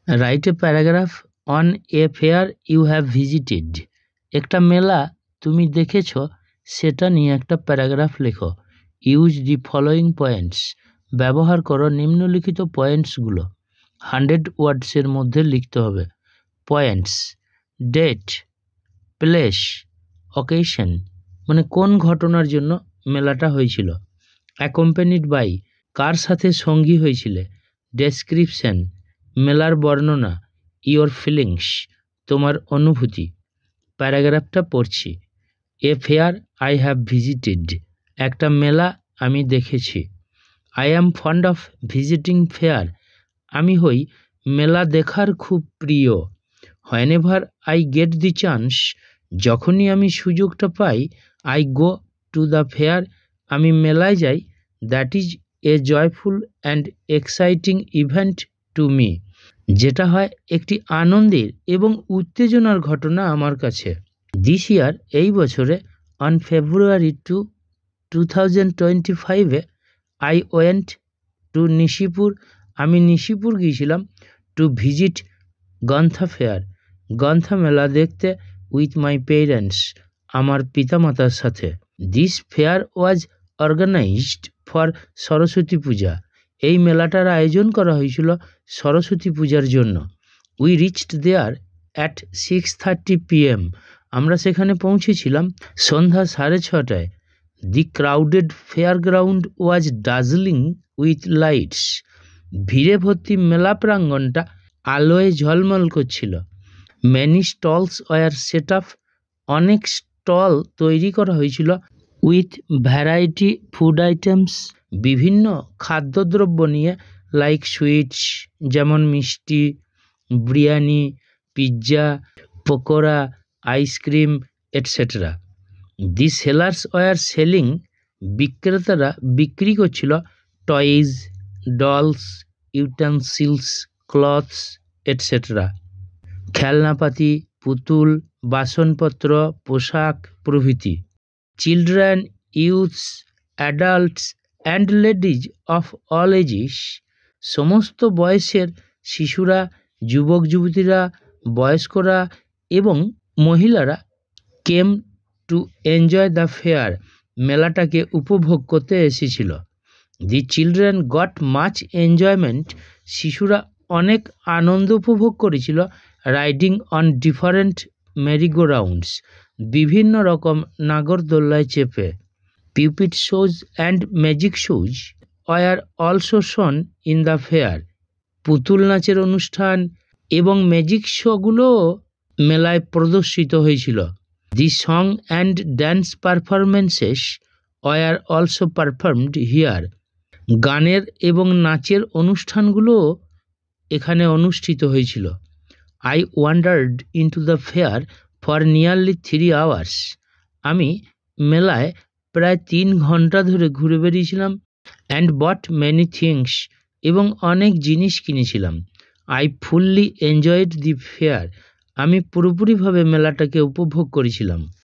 Right a paragraph on a fair you have visited. একটা মেলা তুমি দেখেছ সেটা নিয়ে একটা প্যারাগ্রাফ লেখো। Use the following points. ব্যবহার করো নিম্নলিখিত পয়েন্টসগুলো। 100 ওয়ার্ডসের মধ্যে লিখতে হবে। পয়েন্টস: ডেট, প্লেস, অকেশন মানে কোন ঘটনার জন্য মেলাটা হয়েছিল। অ্যাকম্পানিড বাই, কার সাথে সঙ্গী হয়েছিলে। ডেসক্রিপশন, মেলার বর্ণনা। ইয়োর ফিলিংস, তোমার অনুভূতি। প্যারাগ্রাফটা পড়ছি। A fair I have visited. একটা মেলা আমি দেখেছি। I am fond of visiting fair. আমি হই মেলা দেখার খুব প্রিয়। Whenever I get the chance, যখনই আমি সুযোগটা পাই, I go to the fair, আমি মেলায় যাই। That is a joyful and exciting event to me. যেটা হয় একটি আনন্দের এবং উত্তেজনার ঘটনা আমার কাছে। দিস ইয়ার, এই বছরে, on February 2025 I went to Nishipur, আমি নিশিপুর গিয়েছিলাম। To visit Gantha fair, Gantha মেলা দেখতে। উইথ মাই পেরেন্টস, আমার পিতামাতার সাথে। This fair was organised for Saraswati Puja. এই মেলাটার আয়োজন করা হয়েছিল সরস্বতী পূজার জন্য। We reached there at 6:30 PM। আমরা সেখানে পৌঁছেছিলাম সন্ধ্যা 6:30টায়। The crowded fair ground was dazzling with lights. ভিড়ে ভর্তি মেলা প্রাঙ্গণটা আলোয় ঝলমল করছিল। Many stalls war set up. অনেক স্টল তৈরি করা হয়েছিল। উইথ ভ্যারাইটি ফুড আইটেমস, বিভিন্ন খাদ্যদ্রব্য নিয়ে। লাইক সুইটস, যেমন মিষ্টি, biryani, pizza, pakora, ice cream etcetera. The sellers were selling, বিক্রেতারা বিক্রি করছিল toys, dolls, utensils, clothes etcetera. খেলনাপাতি, পুতুল, বাসনপত্র, পোশাক প্রভৃতি। Children, youths, adults and ladies of all ages, সমস্ত বয়সের শিশুরা, যুবক যুবতীরা, বয়স্করা এবং মহিলারা came to enjoy the fair, মেলাটাকে উপভোগ করতে এসেছিল। The children got much enjoyment, শিশুরা অনেক আনন্দ উপভোগ করেছিল। রাইডিং অন ডিফারেন্ট মেরিগো-রাউন্ডস, বিভিন্ন রকম নাগরদোল্লায় চেপে। Puppet shows and magic shows were also shown in the fair, পুতুল নাচের অনুষ্ঠান এবং ম্যাজিক শোগুলোও মেলায় প্রদর্শিত হয়েছিল। The song and dance performances were also performed here, গানের এবং নাচের অনুষ্ঠানগুলোও এখানে অনুষ্ঠিত হয়েছিল। I wandered into the fair for nearly 3 hours। আমি মেলায় প্রায় 3 ঘন্টা ধরে ঘুরে বেরিয়েছিলাম। অ্যান্ড বট মেনি থিংস, এবং অনেক জিনিস কিনেছিলাম। I fully enjoyed the fair, আমি পুরোপুরিভাবে মেলাটাকে উপভোগ করেছিলাম।